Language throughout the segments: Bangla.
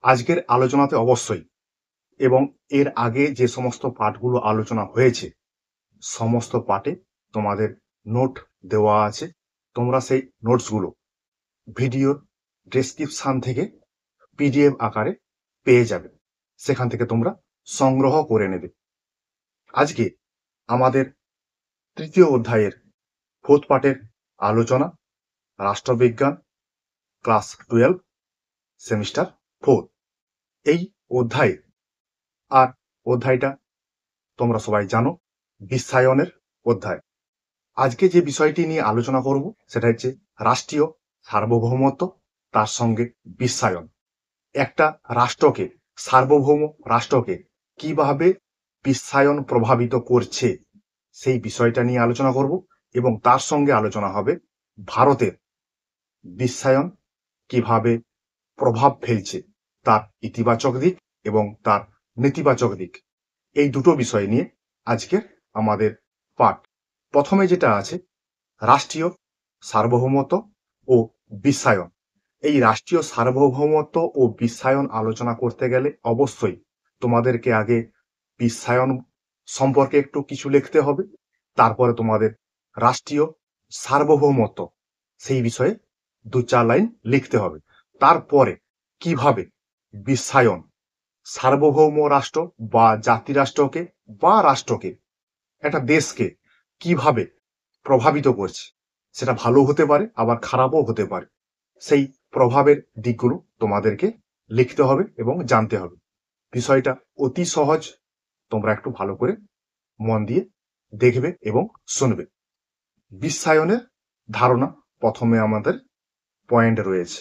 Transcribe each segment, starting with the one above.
আজকের আলোচনাতে অবশ্যই এবং এর আগে যে সমস্ত পাঠগুলো আলোচনা হয়েছে সমস্ত পাঠে তোমাদের নোট দেওয়া আছে। তোমরা সেই নোটসগুলো ভিডিওর ডেসক্রিপশন থেকে পিডিএফ আকারে পেয়ে যাবে, সেখান থেকে তোমরা সংগ্রহ করে নেবে। আজকে আমাদের তৃতীয় অধ্যায়ের ফোর্থ পার্টের আলোচনা, রাষ্ট্রবিজ্ঞান, ক্লাস 12, সেমিস্টার 4। এই অধ্যায়ে আর অধ্যায়টা তোমরা সবাই জানো, বিশ্বায়নের অধ্যায়। আজকে যে বিষয়টি নিয়ে আলোচনা করব সেটা হচ্ছে রাষ্ট্রীয় সার্বভৌমত্ব, তার সঙ্গে বিশ্বায়ন। একটা রাষ্ট্রকে, সার্বভৌম রাষ্ট্রকে কিভাবে বিশ্বায়ন প্রভাবিত করছে সেই বিষয়টা নিয়ে আলোচনা করব, এবং তার সঙ্গে আলোচনা হবে ভারতের বিশ্বায়ন কিভাবে প্রভাব ফেলছে, তার ইতিবাচক দিক এবং তার নেতিবাচক দিক। এই দুটো বিষয় নিয়ে আজকের আমাদের পাঠ। প্রথমে যেটা আছে রাষ্ট্রীয় সার্বভৌমত্ব ও বিশ্বায়ন। এই রাষ্ট্রীয় সার্বভৌমত্ব ও বিশ্বায়ন আলোচনা করতে গেলে অবশ্যই তোমাদেরকে আগে বিশ্বায়ন সম্পর্কে একটু কিছু লিখতে হবে, তারপরে তোমাদের রাষ্ট্রীয় সার্বভৌমত্ব সেই বিষয়ে 2-4 লাইন লিখতে হবে। তারপরে কিভাবে বিশ্বায়ন সার্বভৌম রাষ্ট্র বা জাতিরাষ্ট্রকে বা রাষ্ট্রকে, একটা দেশকে কিভাবে প্রভাবিত করছে, সেটা ভালো হতে পারে আবার খারাপও হতে পারে। সেই প্রভাবের দিকগুলো তোমাদেরকে লিখতে হবে এবং জানতে হবে। বিষয়টা অতি সহজ, তোমরা একটু ভালো করে মন দিয়ে দেখবে এবং শুনবে। বিশ্বায়নের ধারণা প্রথমে আমাদের পয়েন্ট রয়েছে।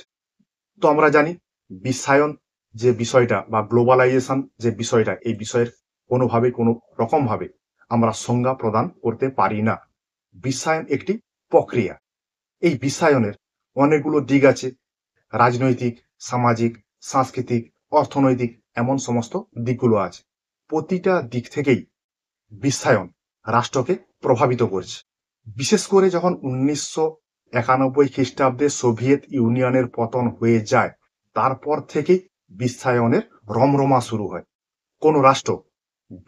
তো আমরা জানি বিশ্বায়ন যে বিষয়টা বা গ্লোবালাইজেশন যে বিষয়টা, এই বিষয়ের কোনোভাবে কোনো রকমভাবে আমরা সংজ্ঞা প্রদান করতে পারি না। বিশ্বায়ন একটি প্রক্রিয়া। এই বিশ্বায়নের অনেকগুলো দিক আছে, রাজনৈতিক, সামাজিক, সাংস্কৃতিক, অর্থনৈতিক, এমন সমস্ত দিকগুলো আছে। প্রতিটা দিক থেকেই বিশ্বায়ন রাষ্ট্রকে প্রভাবিত করছে। বিশেষ করে যখন 1991 খ্রিস্টাব্দে সোভিয়েত ইউনিয়নের পতন হয়ে যায়, তারপর থেকেই বিশ্বায়নের রমরমা শুরু হয়। কোন রাষ্ট্র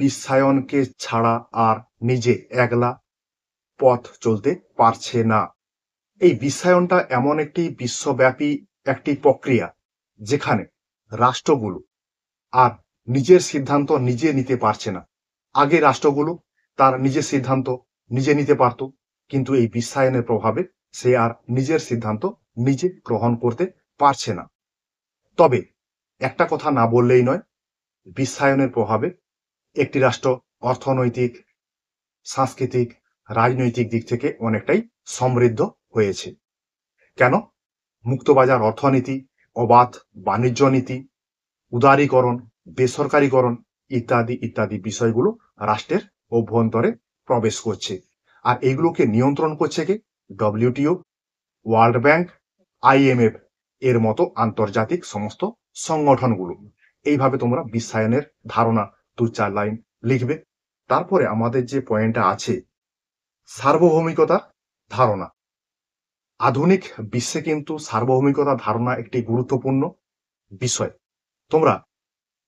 বিশ্বায়নকে ছাড়া আর নিজে একলা পথ চলতে পারছে না। এই বিশ্বায়নটা এমন একটি বিশ্বব্যাপী একটি প্রক্রিয়া, যেখানে রাষ্ট্রগুলো আর নিজের সিদ্ধান্ত নিজে নিতে পারছে না। আগে রাষ্ট্রগুলো তার নিজের সিদ্ধান্ত নিজে নিতে পারত, কিন্তু এই বিশ্বায়নের প্রভাবে সে আর নিজের সিদ্ধান্ত নিজে গ্রহণ করতে পারছে না। তবে একটা কথা না বললেই নয়, বিশ্বায়নের প্রভাবে একটি রাষ্ট্র অর্থনৈতিক, সাংস্কৃতিক, রাজনৈতিক দিক থেকে অনেকটাই সমৃদ্ধ হয়েছে। কেন? মুক্তবাজার অর্থনীতি, অবাধ বাণিজ্য নীতি, উদারীকরণ, বেসরকারীকরণ ইত্যাদি ইত্যাদি বিষয়গুলো রাষ্ট্রের অভ্যন্তরে প্রবেশ করছে। আর এইগুলোকে নিয়ন্ত্রণ করছে কে? ডব্লিউটিও, ওয়ার্ল্ড ব্যাংক, IMF এর মতো আন্তর্জাতিক সমস্ত সংগঠনগুলো। এইভাবে তোমরা বিশ্বায়নের ধারণা 2-4 লাইন লিখবে। তারপরে আমাদের যে পয়েন্টটা আছে সার্বভৌমিকতার ধারণা। আধুনিক বিশ্বে কিন্তু সার্বভৌমিকতার ধারণা একটি গুরুত্বপূর্ণ বিষয়। তোমরা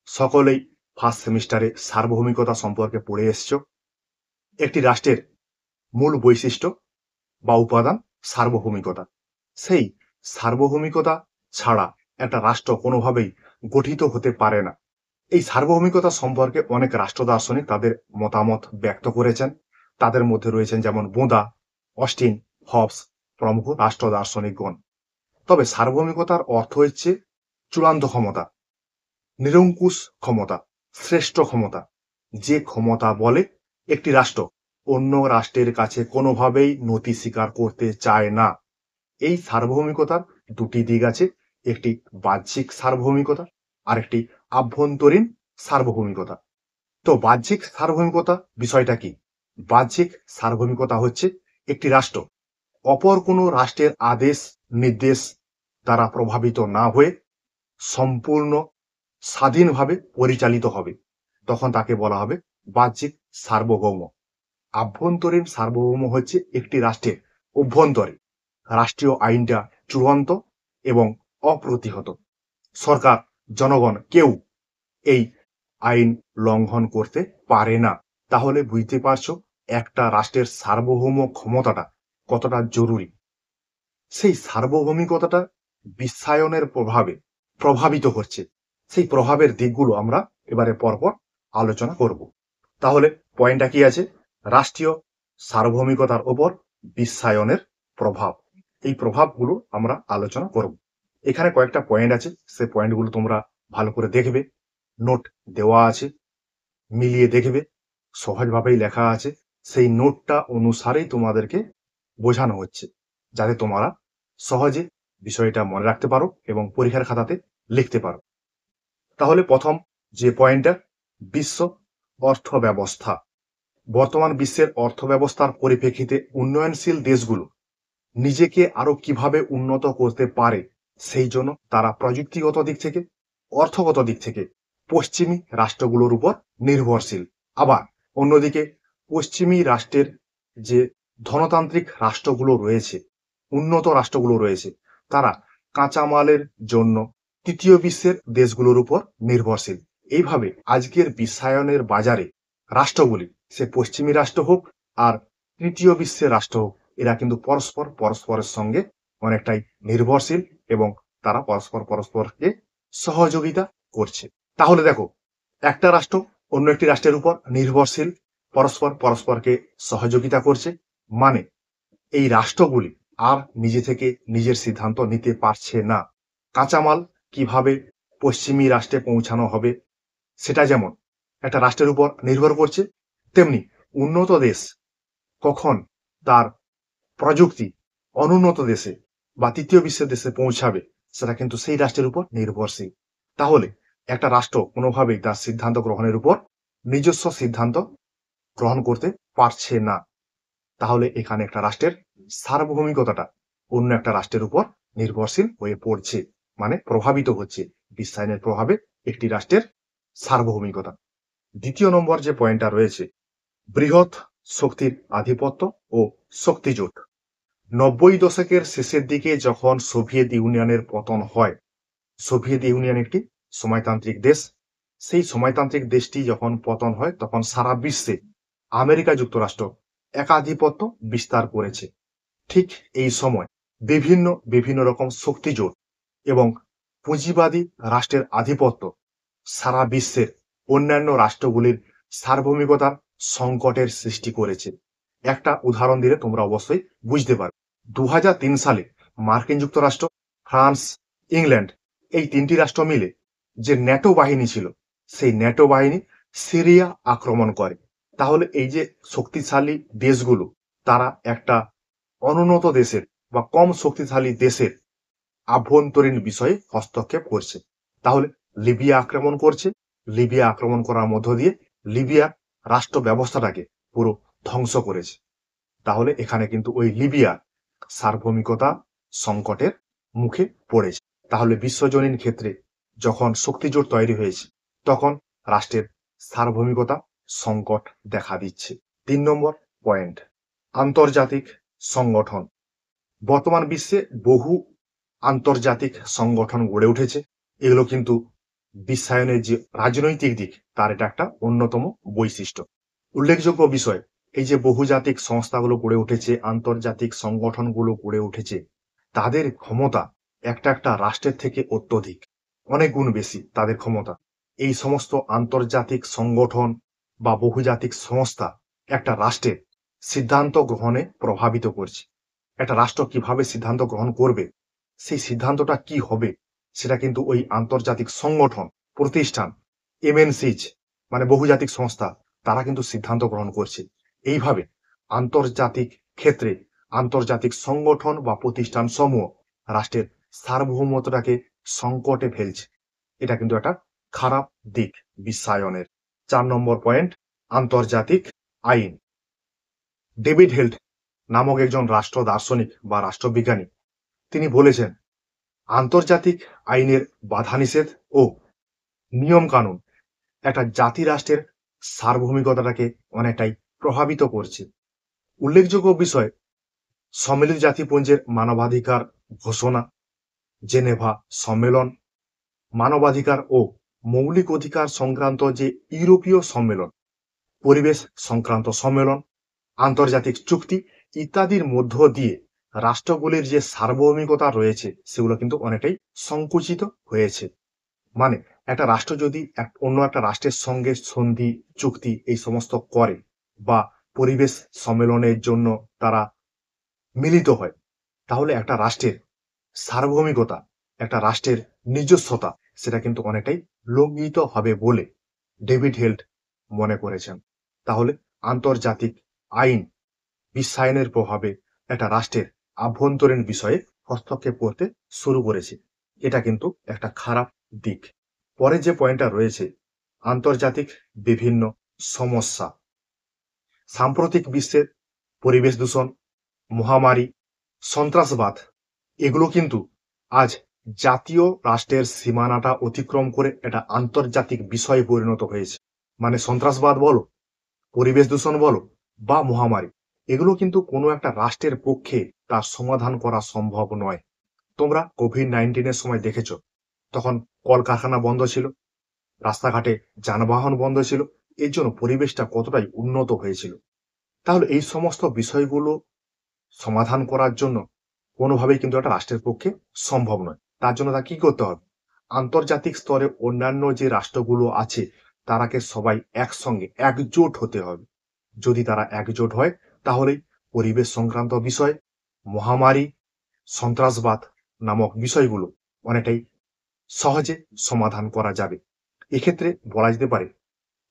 সকলেই ফার্স্ট সেমিস্টারে সার্বভৌমিকতা সম্পর্কে পড়ে এসছো। একটি রাষ্ট্রের মূল বৈশিষ্ট্য বা উপাদান সার্বভৌমিকতা। সেই সার্বভৌমিকতা ছাড়া একটা রাষ্ট্র কোনোভাবেই গঠিত হতে পারে না। এই সার্বভৌমিকতা সম্পর্কে অনেক রাষ্ট্র দার্শনিক তাদের মতামত ব্যক্ত করেছেন। তাদের মধ্যে রয়েছেন যেমন বোঁদা, অস্টিন, হবস প্রমুখ রাষ্ট্র দার্শনিকগণ। তবে সার্বভৌমিকতার অর্থ হচ্ছে চূড়ান্ত ক্ষমতা, নিরঙ্কুশ ক্ষমতা, শ্রেষ্ঠ ক্ষমতা, যে ক্ষমতা বলে একটি রাষ্ট্র অন্য রাষ্ট্রের কাছে কোনোভাবেই নতি স্বীকার করতে চায় না। এই সার্বভৌমিকতার দুটি দিক আছে, একটি বাহ্যিক সার্বভৌমিকতা আর একটি আভ্যন্তরীণ সার্বভৌমিকতা। তো বাহ্যিক সার্বভৌমিকতা বিষয়টা কি? বাহ্যিক সার্বভৌমিকতা হচ্ছে একটি রাষ্ট্র অপর কোনো রাষ্ট্রের আদেশ নির্দেশ দ্বারা প্রভাবিত না হয়ে সম্পূর্ণ স্বাধীনভাবে পরিচালিত হবে, তখন তাকে বলা হবে বাহ্যিক সার্বভৌম। আভ্যন্তরীণ সার্বভৌম হচ্ছে একটি রাষ্ট্রের অভ্যন্তরে রাষ্ট্রীয় আইনটা চূড়ান্ত এবং অপ্রতিহত। সরকার জনগণ কেউ এই আইন লঙ্ঘন করতে পারে না। তাহলে বুঝতে পারছো একটা রাষ্ট্রের সার্বভৌম ক্ষমতাটা কতটা জরুরি। সেই সার্বভৌমিকতাটা বিশ্বায়নের প্রভাবে প্রভাবিত হচ্ছে। সেই প্রভাবের দিকগুলো আমরা এবারে পরপর আলোচনা করব। তাহলে পয়েন্টটা কি আছে? রাষ্ট্রীয় সার্বভৌমিকতার ওপর বিশ্বায়নের প্রভাব। এই প্রভাবগুলো আমরা আলোচনা করব। এখানে কয়েকটা পয়েন্ট আছে, সেই পয়েন্টগুলো তোমরা ভালো করে দেখবে, নোট দেওয়া আছে, মিলিয়ে দেখবে, সহজভাবেই লেখা আছে। সেই নোটটা অনুসারেই তোমাদেরকে বোঝানো হচ্ছে, যাতে তোমরা সহজে বিষয়টা মনে রাখতে পারো এবং পরীক্ষার খাতাতে লিখতে পারো। তাহলে প্রথম যে পয়েন্টটা, বিশ্ব অর্থ ব্যবস্থা। বর্তমান বিশ্বের অর্থ ব্যবস্থার পরিপ্রেক্ষিতে উন্নয়নশীল দেশগুলো নিজেকে আরো কিভাবে উন্নত করতে পারে, সেই জন্য তারা প্রযুক্তিগত দিক থেকে, অর্থগত দিক থেকে পশ্চিমী রাষ্ট্রগুলোর উপর নির্ভরশীল। আবার অন্যদিকে পশ্চিমী রাষ্ট্রের যে ধনতান্ত্রিক রাষ্ট্রগুলো রয়েছে, উন্নত রাষ্ট্রগুলো রয়েছে, তারা কাঁচামালের জন্য তৃতীয় বিশ্বের দেশগুলোর উপর নির্ভরশীল। এইভাবে আজকের বিশ্বায়নের বাজারে রাষ্ট্রগুলি, সে পশ্চিমী রাষ্ট্র হোক আর তৃতীয় বিশ্বের রাষ্ট্র হোক, এরা কিন্তু পরস্পরের সঙ্গে অনেকটাই নির্ভরশীল এবং তারা পরস্পরকে সহযোগিতা করছে। তাহলে দেখো, একটা রাষ্ট্র অন্য একটি রাষ্ট্রের উপর নির্ভরশীল, পরস্পরকে সহযোগিতা করছে, মানে এই রাষ্ট্রগুলি আর নিজে থেকে নিজের সিদ্ধান্ত নিতে পারছে না। কাঁচামাল কিভাবে পশ্চিমী রাষ্ট্রে পৌঁছানো হবে, সেটা যেমন একটা রাষ্ট্রের উপর নির্ভর করছে, তেমনি উন্নত দেশ কখন তার প্রযুক্তি অনুন্নত দেশে বা তৃতীয় বিশ্বের দেশে পৌঁছাবে, সেটা কিন্তু সেই রাষ্ট্রের উপর নির্ভরশীল। তাহলে একটা রাষ্ট্র কোনোভাবেই তার সিদ্ধান্ত গ্রহণের উপর নিজস্ব সিদ্ধান্ত গ্রহণ করতে পারছে না। তাহলে এখানে একটা রাষ্ট্রের সার্বভৌমিকতাটা অন্য একটা রাষ্ট্রের উপর নির্ভরশীল হয়ে পড়ছে, মানে প্রভাবিত হচ্ছে বিশ্বায়নের প্রভাবে একটি রাষ্ট্রের সার্বভৌমিকতা। দ্বিতীয় নম্বর যে পয়েন্টটা রয়েছে, বৃহৎ শক্তির আধিপত্য ও শক্তিজোট। 90 দশকের শেষের দিকে যখন সোভিয়েত ইউনিয়নের পতন হয়, সোভিয়েত ইউনিয়ন একটি সময়তান্ত্রিক দেশ, সেই সময়তান্ত্রিক দেশটি যখন পতন হয়, তখন সারা বিশ্বে আমেরিকা যুক্তরাষ্ট্র একাধিপত্য বিস্তার করেছে। ঠিক এই সময় বিভিন্ন রকম শক্তিজোট এবং পুঁজিবাদী রাষ্ট্রের আধিপত্য সারা বিশ্বের অন্যান্য রাষ্ট্রগুলির সার্বভৌমিকতার সংকটের সৃষ্টি করেছে। একটা উদাহরণ দিলে তোমরা অবশ্যই বুঝতে পারবে। 2003 সালে মার্কিন যুক্তরাষ্ট্র, ফ্রান্স, ইংল্যান্ড এই তিনটি রাষ্ট্র মিলে যে ন্যাটো বাহিনী ছিল, সেই ন্যাটো বাহিনী সিরিয়া আক্রমণ করে। তাহলে এই যে শক্তিশালী দেশগুলো, তারা একটা অনুন্নত দেশের বা কম শক্তিশালী দেশের আভ্যন্তরীণ বিষয়ে হস্তক্ষেপ করছে। তাহলে লিবিয়া আক্রমণ করছে, লিবিয়া আক্রমণ করার মধ্য দিয়ে লিবিয়া রাষ্ট্র ব্যবস্থাটাকে পুরো ধ্বংস করেছে। তাহলে এখানে কিন্তু ওই লিবিয়া সার্বভৌমিকতা সংকটের মুখে পড়েছে। তাহলে বিশ্বজনীন ক্ষেত্রে যখন শক্তিজোট তৈরি হয়েছে, তখন রাষ্ট্রের সার্বভৌমিকতা সংকট দেখা দিচ্ছে। 3 নম্বর পয়েন্ট, আন্তর্জাতিক সংগঠন। বর্তমান বিশ্বে বহু আন্তর্জাতিক সংগঠন গড়ে উঠেছে। এগুলো কিন্তু বিশ্বায়নের যে রাজনৈতিক দিক, তার এটা একটা অন্যতম বৈশিষ্ট্য। উল্লেখযোগ্য বিষয়, এই যে বহুজাতিক সংস্থাগুলো গড়ে উঠেছে, আন্তর্জাতিক সংগঠনগুলো গড়ে উঠেছে, তাদের ক্ষমতা একটা রাষ্ট্রের থেকে অত্যধিক, অনেক গুণ বেশি তাদের ক্ষমতা। এই সমস্ত আন্তর্জাতিক সংগঠন বা বহুজাতিক সংস্থা একটা রাষ্ট্রের সিদ্ধান্ত গ্রহণে প্রভাবিত করছে। একটা রাষ্ট্র কিভাবে সিদ্ধান্ত গ্রহণ করবে, সেই সিদ্ধান্তটা কি হবে, সেটা কিন্তু ওই আন্তর্জাতিক সংগঠন, প্রতিষ্ঠান, এমএনসিজ মানে বহুজাতিক সংস্থা, তারা কিন্তু সিদ্ধান্ত গ্রহণ করছে। এইভাবে আন্তর্জাতিক ক্ষেত্রে আন্তর্জাতিক সংগঠন বা প্রতিষ্ঠান সমূহ রাষ্ট্রের সার্বভৌমত্বটাকে সংকটে ফেলছে। এটা কিন্তু একটা খারাপ দিক বিশ্বায়নের। 4 নম্বর পয়েন্ট, আন্তর্জাতিক আইন। ডেভিড হেল্ট নামক একজন রাষ্ট্র দার্শনিক বা রাষ্ট্রবিজ্ঞানী, তিনি বলেছেন, আন্তর্জাতিক আইনের বাধানিষেধ ও নিয়ম কানুন একটা জাতি রাষ্ট্রের সার্বভৌমিকতাটাকে অনেকটাই প্রভাবিত করছে। উল্লেখযোগ্য বিষয়, সম্মিলিত জাতিপুঞ্জের মানবাধিকার ঘোষণা, জেনেভা সম্মেলন, মানবাধিকার ও মৌলিক অধিকার সংক্রান্ত যে ইউরোপীয় সম্মেলন, পরিবেশ সংক্রান্ত সম্মেলন, আন্তর্জাতিক চুক্তি ইত্যাদির মধ্য দিয়ে রাষ্ট্রগুলির যে সার্বভৌমিকতা রয়েছে সেগুলো কিন্তু অনেকটাই সংকুচিত হয়েছে। মানে একটা রাষ্ট্র যদি অন্য একটা রাষ্ট্রের সঙ্গে সন্ধি চুক্তি এই সমস্ত করে বা পরিবেশ সম্মেলনের জন্য তারা মিলিত হয়, তাহলে একটা রাষ্ট্রের সার্বভৌমিকতা, একটা রাষ্ট্রের নিজস্বতা সেটা কিন্তু অনেকটাই লঙ্ঘিত হবে বলে ডেভিড হেল্ট মনে করেছেন। তাহলে আন্তর্জাতিক আইন বিশ্বায়নের প্রভাবে একটা রাষ্ট্রের আভ্যন্তরীণ বিষয়ে হস্তক্ষেপ করতে শুরু করেছে। এটা কিন্তু একটা খারাপ দিক। পরে যে পয়েন্টটা রয়েছে, আন্তর্জাতিক বিভিন্ন সমস্যা, সাম্প্রতিক বিশ্বের পরিবেশ দূষণ, মহামারী, সন্ত্রাসবাদ, এগুলো কিন্তু আজ জাতীয় রাষ্ট্রের সীমানাটা অতিক্রম করে এটা আন্তর্জাতিক বিষয়ে পরিণত হয়েছে। মানে সন্ত্রাসবাদ বলো, পরিবেশ দূষণ বলো বা মহামারী, এগুলো কিন্তু কোনো একটা রাষ্ট্রের পক্ষে তার সমাধান করা সম্ভব নয়। তোমরা কোভিড-19 সময় দেখেছ, তখন কলকারখানা বন্ধ ছিল, রাস্তাঘাটে যানবাহন বন্ধ ছিল, এর জন্য পরিবেশটা কতটাই উন্নত হয়েছিল। তাহলে এই সমস্ত বিষয়গুলো সমাধান করার জন্য কোনোভাবেই কিন্তু একটা রাষ্ট্রের পক্ষে সম্ভব নয়। তার জন্য তাকে কি করতে হবে? আন্তর্জাতিক স্তরে অন্যান্য যে রাষ্ট্রগুলো আছে তারাকে সবাই একসঙ্গে একজোট হতে হবে। যদি তারা একজোট হয় তাহলেই পরিবেশ সংক্রান্ত বিষয়, মহামারী, সন্ত্রাসবাদ নামক বিষয়গুলো অনেকটাই সহজে সমাধান করা যাবে। এক্ষেত্রে বলা যেতে পারে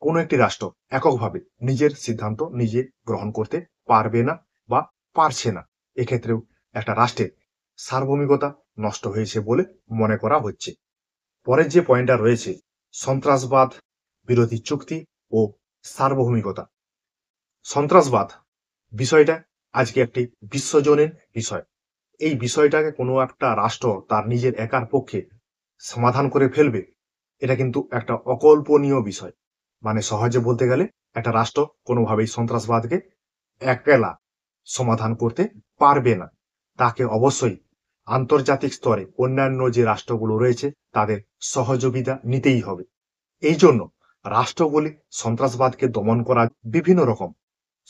কোনো একটি রাষ্ট্র এককভাবে নিজের সিদ্ধান্ত নিজে গ্রহণ করতে পারবে না বা পারছে না। এক্ষেত্রেও একটা রাষ্ট্রের সার্বভৌমিকতা নষ্ট হয়েছে বলে মনে করা হচ্ছে। পরের যে পয়েন্টটা রয়েছে, সন্ত্রাসবাদ বিরোধী চুক্তি ও সার্বভৌমিকতা। সন্ত্রাসবাদ বিষয়টা আজকে একটি বিশ্বজনীন বিষয়। এই বিষয়টাকে কোনো একটা রাষ্ট্র তার নিজের একার পক্ষে সমাধান করে ফেলবে, এটা কিন্তু একটা অকল্পনীয় বিষয়। মানে সহজে বলতে গেলে একটা রাষ্ট্র কোনোভাবেই সন্ত্রাসবাদকে একলা সমাধান করতে পারবে না। তাকে অবশ্যই আন্তর্জাতিক স্তরে অন্যান্য যে রাষ্ট্রগুলো রয়েছে তাদের সহযোগিতা নিতেই হবে। এই জন্য রাষ্ট্রগুলি সন্ত্রাসবাদকে দমন করার বিভিন্ন রকম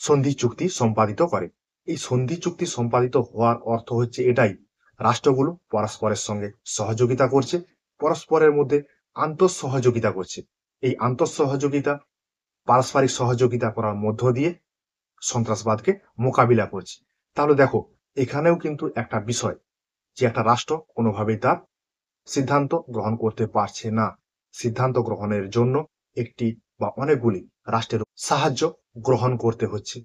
সন্ধি চুক্তি সম্পাদিত করে। এই সন্ধি চুক্তি সম্পাদিত হওয়ার অর্থ হচ্ছে এটাই, রাষ্ট্রগুলো পরস্পরের সঙ্গে সহযোগিতা করছে, পরস্পরের মধ্যে আন্তঃসহযোগিতা করছে। এই আন্তঃসহযোগিতা, পারস্পরিক সহযোগিতা করার মধ্য দিয়ে সন্ত্রাসবাদকে মোকাবিলা করছে। তাহলে দেখো, এখানেও কিন্তু একটা বিষয় যে একটা রাষ্ট্র কোনোভাবেই তার সিদ্ধান্ত গ্রহণ করতে পারছে না। সিদ্ধান্ত গ্রহণের জন্য একটি বা অনেকগুলি রাষ্ট্রের সাহায্য গ্রহণ করতে হচ্ছে।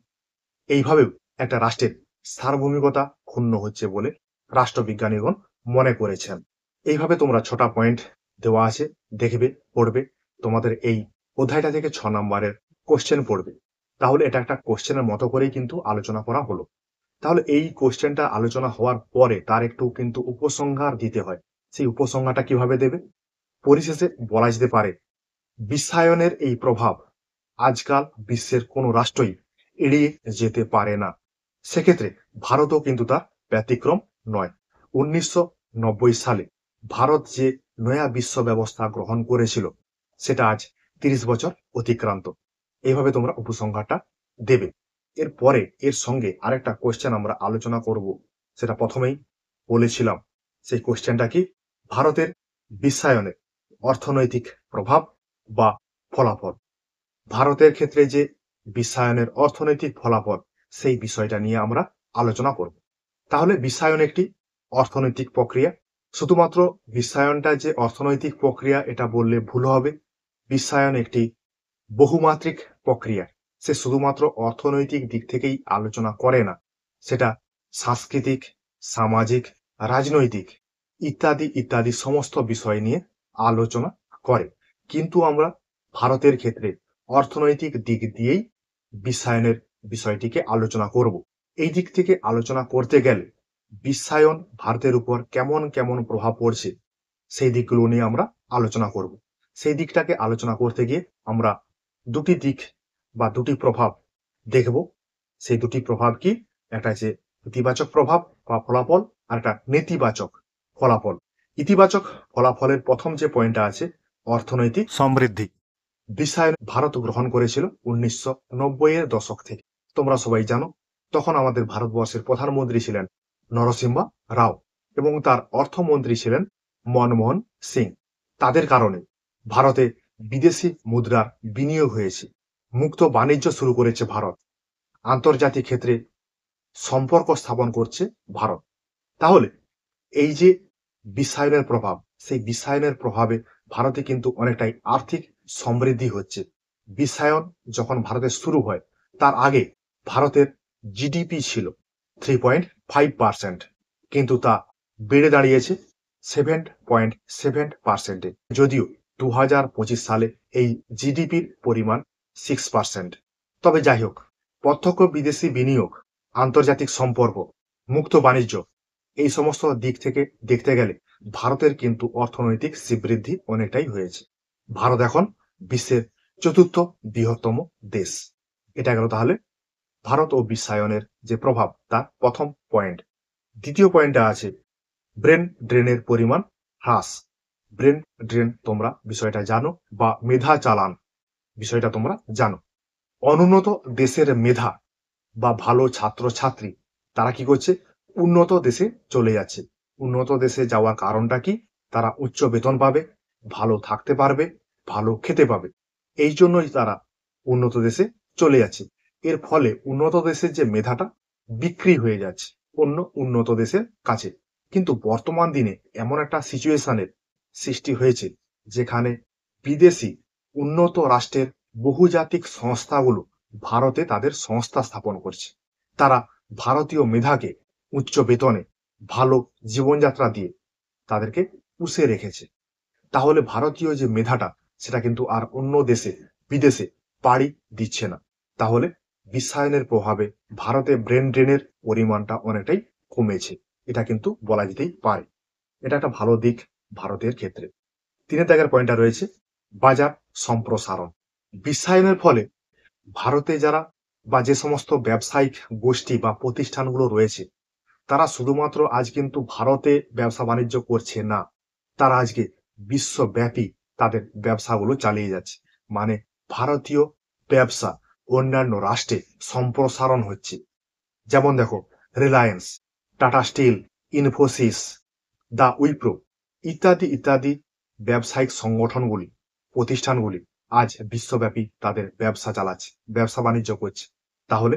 এইভাবেও একটা রাষ্ট্রের সার্বভৌমিকতা ক্ষুণ্ণ হচ্ছে বলে রাষ্ট্রবিজ্ঞানীগণ মনে করেছেন। এইভাবে তোমরা 6টা পয়েন্ট দেওয়া আছে, দেখবে, পড়বে। তোমাদের এই অধ্যায়টা থেকে 6 নম্বরের কোশ্চেন পড়বে। তাহলে এটা একটা কোশ্চেনের মতো করেই কিন্তু আলোচনা করা হলো। তাহলে এই কোশ্চেনটা আলোচনা হওয়ার পরে তার একটু কিন্তু উপসংহার দিতে হয়। সেই উপসংহারটা কিভাবে দেবে? পরিশেষে বলা যেতে পারে, বিশ্বায়নের এই প্রভাব আজকাল বিশ্বের কোনো রাষ্ট্রই এড়িয়ে যেতে পারে না। সেক্ষেত্রে ভারতও কিন্তু তার ব্যতিক্রম নয়। 1990 সালে ভারত যে নয়া বিশ্ব ব্যবস্থা গ্রহণ করেছিল সেটা আজ 30 বছর অতিক্রান্ত। এইভাবে তোমরা উপসংহারটা দেবে। এরপরে এর সঙ্গে আরেকটা কোশ্চেন আমরা আলোচনা করব, সেটা প্রথমেই বলেছিলাম। সেই কোশ্চেনটা কি? ভারতের বিশ্বায়নের অর্থনৈতিক প্রভাব বা ফলাফল। ভারতের ক্ষেত্রে যে বিশ্বায়নের অর্থনৈতিক ফলাফল, সেই বিষয়টা নিয়ে আমরা আলোচনা করব। তাহলে বিশ্বায়ন একটি অর্থনৈতিক প্রক্রিয়া। শুধুমাত্র বিশ্বায়নটা যে অর্থনৈতিক প্রক্রিয়া এটা বললে ভুল হবে। বিশ্বায়ন একটি বহুমাত্রিক প্রক্রিয়া। সে শুধুমাত্র অর্থনৈতিক দিক থেকেই আলোচনা করে না, সেটা সাংস্কৃতিক, সামাজিক, রাজনৈতিক ইত্যাদি ইত্যাদি সমস্ত বিষয় নিয়ে আলোচনা করে। কিন্তু আমরা ভারতের ক্ষেত্রে অর্থনৈতিক দিক দিয়েই বিশ্বায়নের বিষয়টিকে আলোচনা করব। এই দিক থেকে আলোচনা করতে গেলে বিশ্বায়ন ভারতের উপর কেমন কেমন প্রভাব পড়ছে সেই দিকগুলো নিয়ে আমরা আলোচনা করব। সেই দিকটাকে আলোচনা করতে গিয়ে আমরা দুটি দিক বা দুটি প্রভাব দেখব। সেই দুটি প্রভাব কি? একটা হচ্ছে ইতিবাচক প্রভাব বা ফলাফল, আর একটা নেতিবাচক ফলাফল। ইতিবাচক ফলাফলের প্রথম যে পয়েন্টটা আছে অর্থনৈতিক সমৃদ্ধি। বিশ্বায়ন ভারত গ্রহণ করেছিল 1990-এর দশক থেকে। তোমরা সবাই জানো তখন আমাদের ভারতবর্ষের প্রধানমন্ত্রী ছিলেন নরসিংহা রাও এবং তার অর্থমন্ত্রী ছিলেন মনমোহন সিং। তাদের কারণে ভারতে বিদেশি মুদ্রার বিনিয়োগ হয়েছে, মুক্ত বাণিজ্য শুরু করেছে ভারত, আন্তর্জাতিক ক্ষেত্রে সম্পর্ক স্থাপন করছে ভারত। তাহলে এই যে বিশ্বায়নের প্রভাব, সেই বিশ্বায়নের প্রভাবে ভারতে কিন্তু অনেকটাই আর্থিক সমৃদ্ধি হচ্ছে। বিশ্বায়ন যখন ভারতে শুরু হয় তার আগে ভারতের জিডিপি ছিল 3.5%, কিন্তু তা বেড়ে দাঁড়িয়েছে 7.7%। যদিও 2025 সালে এই জিডিপির পরিমাণ 6%। তবে যাই হোক, প্রত্যক্ষ বিদেশি বিনিয়োগ, আন্তর্জাতিক সম্পর্ক, মুক্ত বাণিজ্য, এই সমস্ত দিক থেকে দেখতে গেলে ভারতের কিন্তু অর্থনৈতিক শ্রীবৃদ্ধি অনেকটাই হয়েছে। ভারত এখন বিশ্বের চতুর্থ বৃহত্তম দেশ। এটা গেল তাহলে ভারত ও বিশ্বায়নের যে প্রভাব তার প্রথম পয়েন্ট। দ্বিতীয় পয়েন্টে আছে ব্রেন ড্রেনের পরিমাণ হ্রাস। ব্রেন ড্রেন তোমরা বিষয়টা জানো, বা মেধা চালান বিষয়টা তোমরা জানো। অনুন্নত দেশের মেধা বা ভালো ছাত্র ছাত্রী তারা কি করছে, উন্নত দেশে চলে যাচ্ছে। উন্নত দেশে যাওয়ার কারণটা কি, তারা উচ্চ বেতন পাবে, ভালো থাকতে পারবে, ভালো খেতে পাবে, এই জন্যই তারা উন্নত দেশে চলে যাচ্ছে। এর ফলে উন্নত দেশের যে মেধাটা বিক্রি হয়ে যাচ্ছে অন্য উন্নত দেশের কাছে। কিন্তু বর্তমান দিনে এমন একটা সিচুয়েশনের সৃষ্টি হয়েছে যেখানে বিদেশি উন্নত রাষ্ট্রের বহুজাতিক সংস্থাগুলো ভারতে তাদের সংস্থা স্থাপন করছে। তারা ভারতীয় মেধাকে উচ্চ বেতনে ভালো জীবনযাত্রা দিয়ে তাদেরকে পুষে রেখেছে। তাহলে ভারতীয় যে মেধাটা সেটা কিন্তু আর অন্য দেশে বিদেশে পাড়ি দিচ্ছে না। তাহলে বিশ্বায়নের প্রভাবে ভারতে ব্রেন ড্রেনের পরিমাণটা অনেকটাই কমেছে, এটা কিন্তু বলা যেতেই পারে। এটা একটা ভালো দিক ভারতের ক্ষেত্রে। 3 দাগের পয়েন্টটা রয়েছে বাজার সম্প্রসারণ। বিশ্বায়নের ফলে ভারতে যারা বা যে সমস্ত ব্যবসায়িক গোষ্ঠী বা প্রতিষ্ঠানগুলো রয়েছে তারা শুধুমাত্র আজ কিন্তু ভারতে ব্যবসা বাণিজ্য করছে না, তারা আজকে বিশ্বব্যাপী তাদের ব্যবসাগুলো চালিয়ে যাচ্ছে। মানে ভারতীয় ব্যবসা অন্যান্য রাষ্ট্রে সম্প্রসারণ হচ্ছে। যেমন দেখো, রিলায়েন্স, টাটা স্টিল, ইনফোসিস, দ্য উইপ্রো ইত্যাদি ইত্যাদি ব্যবসায়িক সংগঠনগুলি, প্রতিষ্ঠানগুলি আজ বিশ্বব্যাপী তাদের ব্যবসা চালাচ্ছে, ব্যবসা বাণিজ্য করছে। তাহলে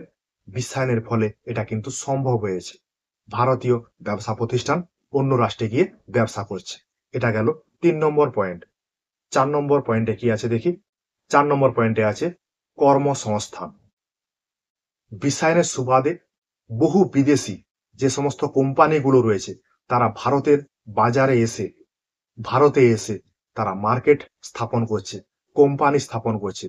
বিশ্বায়নের ফলে এটা কিন্তু সম্ভব হয়েছে। ভারতীয় ব্যবসা প্রতিষ্ঠান অন্য রাষ্ট্রে গিয়ে ব্যবসা করছে। এটা গেল 3 নম্বর পয়েন্ট। 4 নম্বর পয়েন্টে কি আছে দেখি। 4 নম্বর পয়েন্টে আছে কর্মসংস্থান। বিশ্বায়নের সুবাদে বহু বিদেশি যে সমস্ত কোম্পানিগুলো রয়েছে তারা ভারতে এসে তারা মার্কেট স্থাপন করছে, কোম্পানি স্থাপন করছে।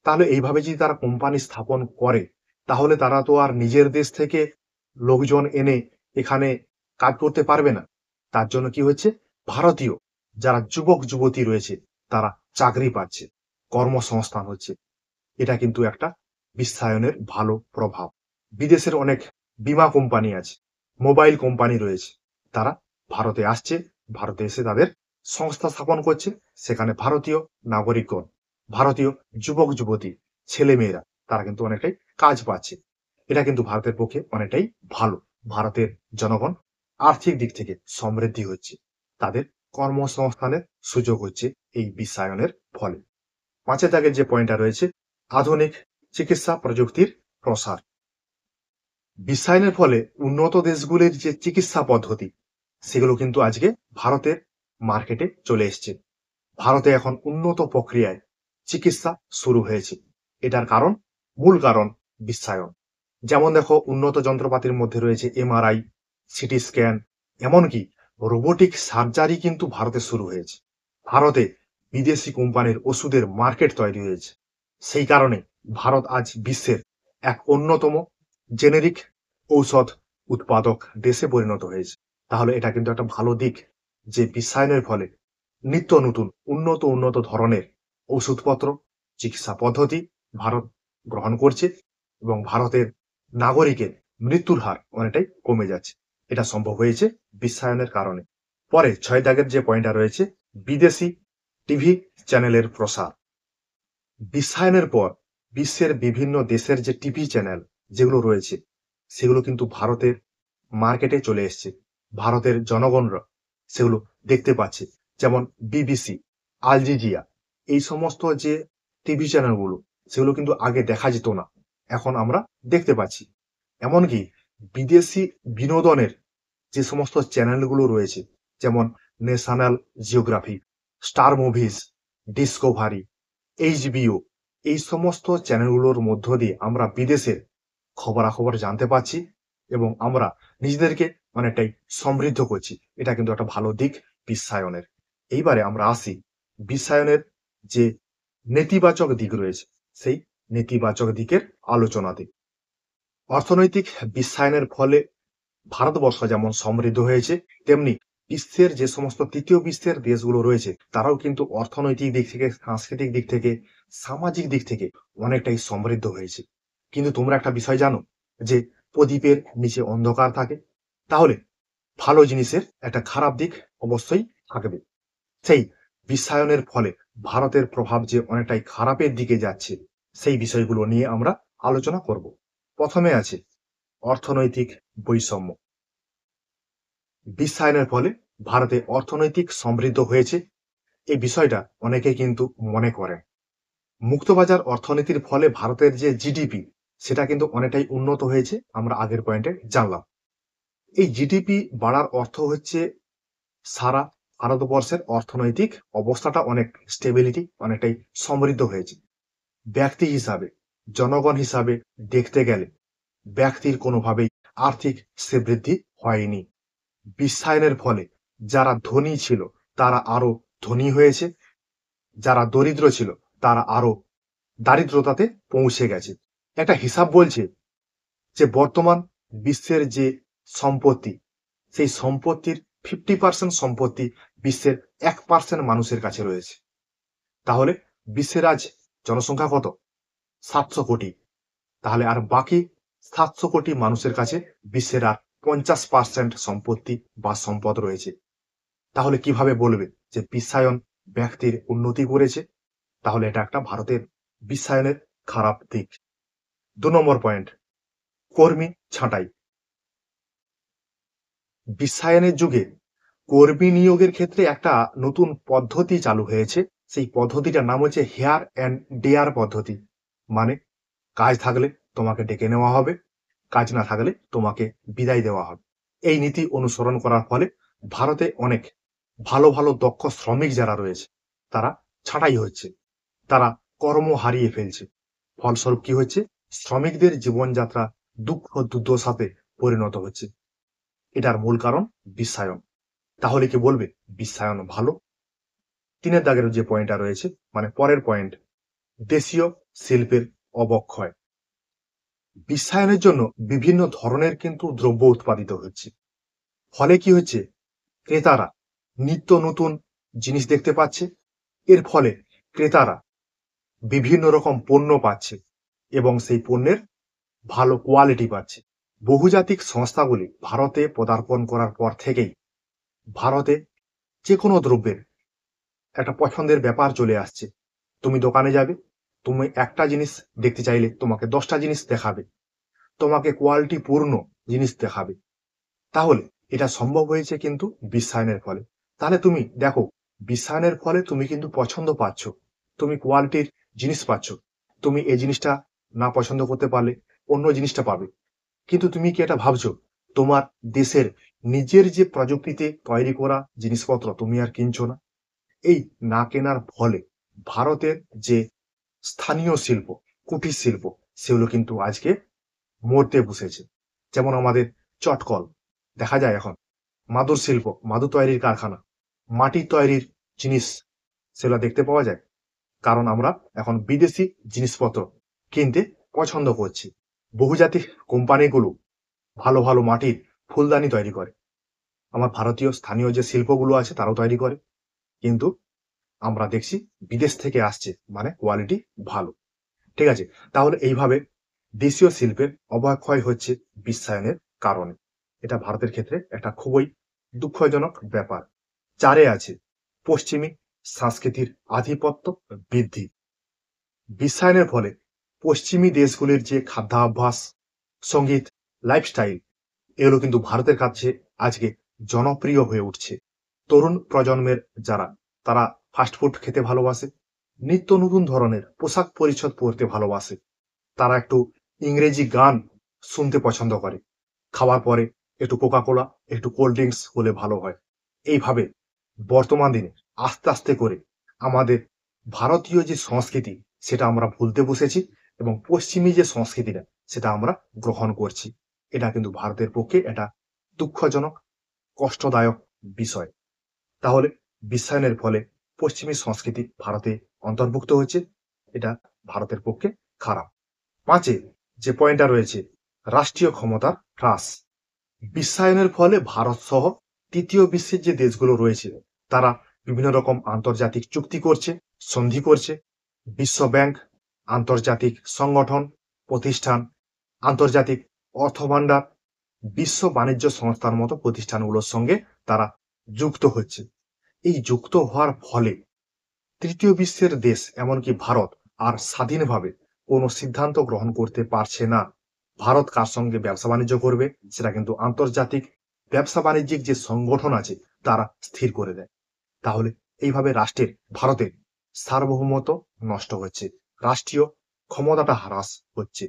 তাহলে এইভাবে যদি তারা কোম্পানি স্থাপন করে তাহলে তারা তো আর নিজের দেশ থেকে লোকজন এনে এখানে কাজ করতে পারবে না। তার জন্য কি হচ্ছে, ভারতীয় যারা যুবক যুবতী রয়েছে তারা চাকরি পাচ্ছে, কর্মসংস্থান হচ্ছে। এটা কিন্তু একটা বিশ্বায়নের ভালো প্রভাব। বিদেশের অনেক বীমা কোম্পানি আছে, মোবাইল কোম্পানি রয়েছে, তারা ভারতে আসছে, ভারতে এসে তাদের সংস্থা স্থাপন করছে। সেখানে ভারতীয় নাগরিকগণ, ভারতীয় যুবক যুবতী, ছেলে মেয়েরা তারা কিন্তু অনেকটাই কাজ পাচ্ছে। এটা কিন্তু ভারতের পক্ষে অনেকটাই ভালো। ভারতের জনগণ আর্থিক দিক থেকে সমৃদ্ধি হচ্ছে, তাদের কর্মসংস্থানের সুযোগ হচ্ছে এই বিশ্বায়নের ফলে। 5 দাগের যে পয়েন্টটা রয়েছে আধুনিক চিকিৎসা প্রযুক্তির প্রসার। বিশ্বায়নের ফলে উন্নত দেশগুলির যে চিকিৎসা পদ্ধতি সেগুলো কিন্তু আজকে ভারতের মার্কেটে চলে এসছে। ভারতে এখন উন্নত প্রক্রিয়ায় চিকিৎসা শুরু হয়েছে। এটার কারণ, মূল কারণ বিশ্বায়ন। যেমন দেখো, উন্নত যন্ত্রপাতির মধ্যে রয়েছে এমআরআই, সিটি স্ক্যান, এমনকি রোবোটিক সার্জারি কিন্তু ভারতে শুরু হয়েছে। ভারতে বিদেশি কোম্পানির ওষুধের মার্কেট তৈরি হয়েছে। সেই কারণে ভারত আজ বিশ্বের এক অন্যতম জেনেরিক ঔষধ উৎপাদক দেশে পরিণত হয়েছে। তাহলে এটা কিন্তু একটা ভালো দিক যে বিশ্বায়নের ফলে নিত্য নতুন উন্নত ধরনের ওষুধপত্র, চিকিৎসা পদ্ধতি ভারত গ্রহণ করছে এবং ভারতের নাগরিকের মৃত্যুর হার অনেকটাই কমে যাচ্ছে। এটা সম্ভব হয়েছে বিশ্বায়নের কারণে। পরে 6 দাগের যে পয়েন্টটা রয়েছে, বিদেশি টিভি চ্যানেলের প্রসার। বিশ্বায়নের পর বিশ্বের বিভিন্ন দেশের যে টিভি চ্যানেল যেগুলো রয়েছে, সেগুলো কিন্তু ভারতের মার্কেটে চলে এসছে। ভারতের জনগণরা সেগুলো দেখতে পাচ্ছে। যেমন বিবিসি, আল জাজিরা, এই সমস্ত যে টিভি চ্যানেলগুলো, সেগুলো কিন্তু আগে দেখা যেত না, এখন আমরা দেখতে পাচ্ছি। এমনকি বিদেশি বিনোদনের যে সমস্ত চ্যানেলগুলো রয়েছে, যেমন national geography, star movies, Discovery, HBO, এই সমস্ত চ্যানেলগুলোর মধ্য দিয়ে আমরা বিদেশের খবরাখবর জানতে পারছি এবং আমরা নিজেদেরকে অনেকটাই সমৃদ্ধ করছি। এটা কিন্তু একটা ভালো দিক বিশ্বায়নের। এইবারে আমরা আসি বিশ্বায়নের যে নেতিবাচক দিক রয়েছে, সেই নেতিবাচক দিকের আলোচনাতে। অর্থনৈতিক বিশ্বায়নের ফলে ভারতবর্ষ যেমন সমৃদ্ধ হয়েছে, তেমনি বিশ্বের যে সমস্ত তৃতীয় বিশ্বের দেশগুলো রয়েছে, তারাও কিন্তু অর্থনৈতিক দিক থেকে, সাংস্কৃতিক দিক থেকে, সামাজিক দিক থেকে অনেকটাই সমৃদ্ধ হয়েছে। কিন্তু তোমরা একটা বিষয় জানো যে প্রদীপের নিচে অন্ধকার থাকে, তাহলে ভালো জিনিসের একটা খারাপ দিক অবশ্যই থাকবে। সেই বিশ্বায়নের ফলে ভারতের প্রভাব যে অনেকটাই খারাপের দিকে যাচ্ছে, সেই বিষয়গুলো নিয়ে আমরা আলোচনা করব। প্রথমে আছে অর্থনৈতিক বৈষম্য। বিশ্বায়নের ফলে ভারতে অর্থনৈতিক সমৃদ্ধ হয়েছে, এই বিষয়টা অনেকে কিন্তু মনে করেন। মুক্তবাজার অর্থনীতির ফলে ভারতের যে জিডিপি, সেটা কিন্তু অনেকটাই উন্নত হয়েছে, আমরা আগের পয়েন্টে জানলাম। এই জিডিপি বাড়ার অর্থ হচ্ছে সারা ভারতবর্ষের অর্থনৈতিক অবস্থাটা অনেক স্টেবিলিটি, অনেকটাই সমৃদ্ধ হয়েছে। ব্যক্তি হিসাবে, জনগণ হিসাবে দেখতে গেলে ব্যক্তির কোনোভাবেই আর্থিক শ্রীবৃদ্ধি হয়নি। বিশ্বায়নের ফলে যারা ধনী ছিল তারা আরো ধনী হয়েছে, যারা দরিদ্র ছিল তারা আরো দারিদ্রতাতে পৌঁছে গেছে। একটা হিসাব বলছে যে বর্তমান বিশ্বের যে সম্পত্তি, সেই সম্পত্তির 50% সম্পত্তি বিশ্বের 1% মানুষের কাছে রয়েছে। তাহলে বিশ্বের আজ জনসংখ্যা কত? 700 কোটি। তাহলে আর বাকি 700 কোটি মানুষের কাছে বিশ্বের আর 50% সম্পত্তি বা সম্পদ রয়েছে। তাহলে কিভাবে বলবে যে বিশ্বায়ন ব্যক্তির উন্নতি করেছে? তাহলে এটা একটা ভারতের বিশ্বায়নের খারাপ দিক। 2 নম্বর পয়েন্ট, কর্মী ছাঁটাই। বিশ্বায়নের যুগে কর্মী নিয়োগের ক্ষেত্রে একটা নতুন পদ্ধতি চালু হয়েছে। সেই পদ্ধতিটার নাম হচ্ছে হেয়ার অ্যান্ড ডেয়ার পদ্ধতি। মানে কাজ থাকলে তোমাকে ডেকে নেওয়া হবে, কাজ না থাকলে তোমাকে বিদায় দেওয়া হবে। এই নীতি অনুসরণ করার ফলে ভারতে অনেক ভালো ভালো দক্ষ শ্রমিক যারা রয়েছে, তারা ছাঁটাই হচ্ছে, তারা কর্ম হারিয়ে ফেলছে। ফলস্বরূপ কি হচ্ছে? শ্রমিকদের জীবনযাত্রা দুঃখ দুর্দশাতে পরিণত হচ্ছে। এটার মূল কারণ বিশ্বায়ন। তাহলে কি বলবে বিশ্বায়ন ভালো? 3 দাগের যে পয়েন্টটা রয়েছে, মানে পরের পয়েন্ট, দেশীয় শিল্পের অবক্ষয়। বিশ্বায়নের জন্য বিভিন্ন ধরনের কিন্তু দ্রব্য উৎপাদিত হচ্ছে। ফলে কি হচ্ছে? ক্রেতারা নিত্য নতুন জিনিস দেখতে পাচ্ছে। এর ফলে ক্রেতারা বিভিন্ন রকম পণ্য পাচ্ছে এবং সেই পণ্যের ভালো কোয়ালিটি পাচ্ছে। বহুজাতিক সংস্থাগুলি ভারতে পদার্পণ করার পর থেকেই ভারতে যে কোনো দ্রব্যের একটা পছন্দের ব্যাপার চলে আসছে। তুমি দোকানে যাবে, তুমি একটা জিনিস দেখতে চাইলে তোমাকে 10টা জিনিস দেখাবে, তোমাকে কোয়ালিটি পূর্ণ জিনিস দেখাবে। তাহলে এটা সম্ভব হয়েছে কিন্তু বিশ্বায়নের ফলে। তাহলে তুমি দেখো, বিশ্বায়নের ফলে তুমি কিন্তু পছন্দ পাচ্ছ, তুমি কোয়ালিটির জিনিস পাচ্ছ। তুমি এই জিনিসটা না পছন্দ করতে পারলে অন্য জিনিসটা পাবে। কিন্তু তুমি কি এটা ভাবছো তোমার দেশের নিজের যে প্রযুক্তিতে তৈরি করা জিনিসপত্র তুমি আর কিনছো না? এই না কেনার ফলে ভারতের যে স্থানীয় শিল্প, কুটির শিল্প, সেগুলো কিন্তু আজকে মরতে বসেছে। যেমন আমাদের চটকল দেখা যায় এখন, মাদুর শিল্প, মাদুর তৈরির কারখানা, মাটির তৈরির জিনিস, সেগুলো দেখতে পাওয়া যায়। কারণ আমরা এখন বিদেশি জিনিসপত্র কিনতে পছন্দ করছি। বহুজাতিক কোম্পানিগুলো ভালো ভালো মাটির ফুলদানি তৈরি করে, আমার ভারতীয় স্থানীয় যে শিল্পগুলো আছে তারাও তৈরি করে, কিন্তু আমরা দেখছি বিদেশ থেকে আসছে, মানে কোয়ালিটি ভালো। ঠিক আছে? তাহলে এইভাবে দেশীয় শিল্পের অবক্ষয় হচ্ছে বিশ্বায়নের কারণে। এটা ভারতের ক্ষেত্রে একটা খুবই দুঃখজনক ব্যাপার। 4 আছে পশ্চিমী সংস্কৃতির আধিপত্য বৃদ্ধি। বিশ্বায়নের ফলে পশ্চিমী দেশগুলির যে খাদ্যাভ্যাস, সঙ্গীত, লাইফস্টাইল এগুলো কিন্তু ভারতের কাছে আজকে জনপ্রিয় হয়ে উঠছে। তরুণ প্রজন্মের যারা, তারা ফাস্টফুড খেতে ভালোবাসে, নিত্য নতুন ধরনের পোশাক পরিচ্ছদ পরতে ভালোবাসে, তারা একটু ইংরেজি গান শুনতে পছন্দ করে, খাওয়ার পরে একটু কোকা-কোলা, একটু কোল্ড ড্রিঙ্কস হলে ভালো হয়। এইভাবে বর্তমান দিনে আস্তে আস্তে করে আমাদের ভারতীয় যে সংস্কৃতি সেটা আমরা ভুলতে বসেছি এবং পশ্চিমী যে সংস্কৃতিটা সেটা আমরা গ্রহণ করছি। এটা কিন্তু ভারতের পক্ষে এটা দুঃখজনক, কষ্টদায়ক বিষয়। তাহলে বিশ্বায়নের ফলে পশ্চিমী সংস্কৃতি ভারতে অন্তর্ভুক্ত হচ্ছে, এটা ভারতের পক্ষে খারাপ। 5 যে পয়েন্টটা রয়েছে রাষ্ট্রীয় ক্ষমতার হ্রাস। বিশ্বায়নের ফলে ভারত সহ তৃতীয় বিশ্বের যে দেশগুলো রয়েছে তারা বিভিন্ন রকম আন্তর্জাতিক চুক্তি করছে, সন্ধি করছে। বিশ্ব ব্যাংক, আন্তর্জাতিক সংগঠন, প্রতিষ্ঠান, আন্তর্জাতিক অর্থভান্ডার, বিশ্ব বাণিজ্য সংস্থার মতো প্রতিষ্ঠানগুলোর সঙ্গে তারা যুক্ত হচ্ছে। এই যুক্ত হওয়ার ফলে তৃতীয় বিশ্বের দেশ এমনকি ভারত আর স্বাধীনভাবে কোনো সিদ্ধান্ত গ্রহণ করতে পারছে না। ভারত কার সঙ্গে ব্যবসা বাণিজ্য করবে সেটা কিন্তু আন্তর্জাতিক ব্যবসা বাণিজ্যিক যে সংগঠন আছে তারা স্থির করে দেয়। তাহলে এইভাবে রাষ্ট্রের, ভারতের সার্বভৌমত্ব নষ্ট হচ্ছে, রাষ্ট্রীয় ক্ষমতাটা হ্রাস হচ্ছে।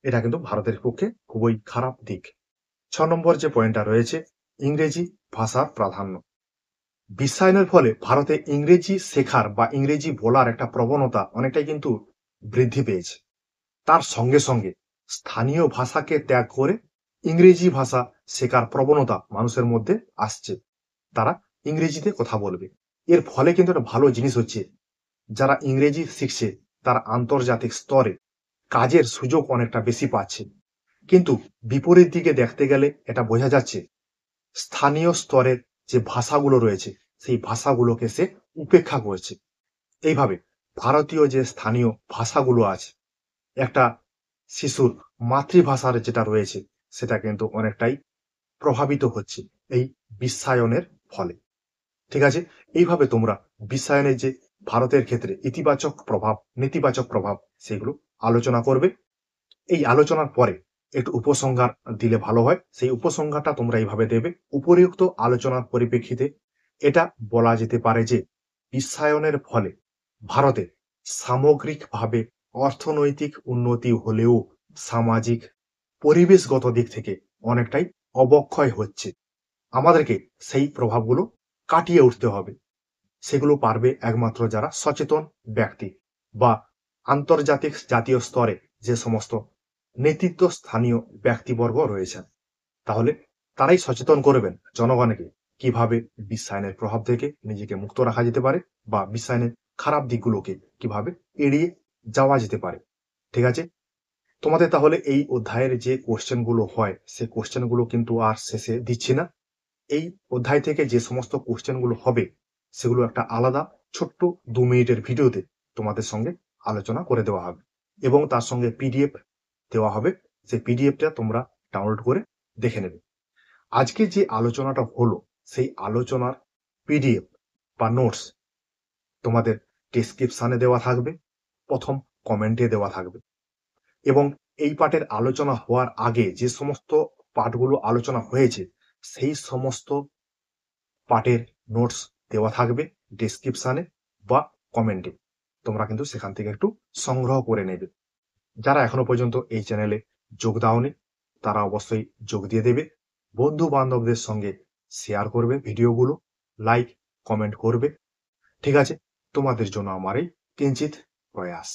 এটা কিন্তু ভারতের পক্ষে খুবই খারাপ দিক। 6 নম্বর যে পয়েন্টটা রয়েছে ইংরেজি ভাষার প্রাধান্য। বিশ্বায়নের ফলে ভারতে ইংরেজি শেখার বা ইংরেজি বলার একটা প্রবণতা অনেকটাই কিন্তু বৃদ্ধি পেয়েছে। তার সঙ্গে সঙ্গে স্থানীয় ভাষাকে ত্যাগ করে ইংরেজি ভাষা শেখার প্রবণতা মানুষের মধ্যে আসছে। তারা ইংরেজিতে কথা বলবে। এর ফলে কিন্তু একটা ভালো জিনিস হচ্ছে, যারা ইংরেজি শিখছে তারা আন্তর্জাতিক স্তরে কাজের সুযোগ অনেকটা বেশি পাচ্ছে। কিন্তু বিপরীত দিকে দেখতে গেলে এটা বোঝা যাচ্ছে স্থানীয় স্তরের যে ভাষাগুলো রয়েছে সেই ভাষাগুলোকে সে উপেক্ষা করছে। এইভাবে ভারতীয় যে স্থানীয় ভাষাগুলো আছে, একটা শিশুর মাতৃভাষার যেটা রয়েছে সেটা কিন্তু অনেকটাই প্রভাবিত হচ্ছে এই বিশ্বায়নের ফলে। ঠিক আছে? এইভাবে তোমরা বিশ্বায়নের যে ভারতের ক্ষেত্রে ইতিবাচক প্রভাব, নেতিবাচক প্রভাব সেগুলো আলোচনা করবে। এই আলোচনার পরে একটু উপসংহার দিলে ভালো হয়। সেই উপসংহারটা তোমরা এইভাবে দেবে। উপরিউক্ত আলোচনার পরিপ্রেক্ষিতে এটা বলা যেতে পারে যে বিশ্বায়নের ফলে ভারতে সামগ্রিকভাবে অর্থনৈতিক উন্নতি হলেও সামাজিক, পরিবেশগত দিক থেকে অনেকটাই অবক্ষয় হচ্ছে। আমাদেরকে সেই প্রভাবগুলো কাটিয়ে উঠতে হবে। সেগুলো পারবে একমাত্র যারা সচেতন ব্যক্তি বা আন্তর্জাতিক জাতীয় স্তরে যে সমস্ত নেতৃত্ব স্থানীয় ব্যক্তিবর্গ রয়েছেন। তাহলে তারাই সচেতন করবেন জনগণকে কিভাবে বিশ্বায়নের প্রভাব থেকে নিজেকে মুক্ত রাখা যেতে পারে বা বিশ্বায়নের খারাপ দিকগুলোকে কিভাবে এড়িয়ে যাওয়া যেতে পারে। ঠিক আছে? তোমাদের তাহলে এই অধ্যায়ের যে কোশ্চেন গুলো হয় সেই কোশ্চেন গুলো কিন্তু আর শেষে দিচ্ছি না। এই অধ্যায় থেকে যে সমস্ত কোশ্চেন গুলো হবে সেগুলো একটা আলাদা ছোট্ট 2 মিনিটের ভিডিওতে তোমাদের সঙ্গে আলোচনা করে দেওয়া হবে এবং তার সঙ্গে পিডিএফ দেওয়া হবে। সেই পিডিএফটা তোমরা ডাউনলোড করে দেখে নেবে। আজকে যে আলোচনাটা হলো সেই আলোচনার পিডিএফ বা নোটস তোমাদের ডেসক্রিপশনে দেওয়া থাকবে, প্রথম কমেন্টে দেওয়া থাকবে এবং এই পাঠের আলোচনা হওয়ার আগে যে সমস্ত পাঠগুলো আলোচনা হয়েছে সেই সমস্ত পাঠের নোটস দেওয়া থাকবে ডেসক্রিপশনে বা কমেন্টে। তোমরা কিন্তু সেখান থেকে একটু সংগ্রহ করে নেবে। যারা এখনো পর্যন্ত এই চ্যানেলে যোগ দাওনি তারা অবশ্যই যোগ দিয়ে দেবে। বন্ধু বান্ধবদের সঙ্গে শেয়ার করবে ভিডিওগুলো, লাইক কমেন্ট করবে। ঠিক আছে? তোমাদের জন্য আমার এই কিঞ্চিত প্রয়াস।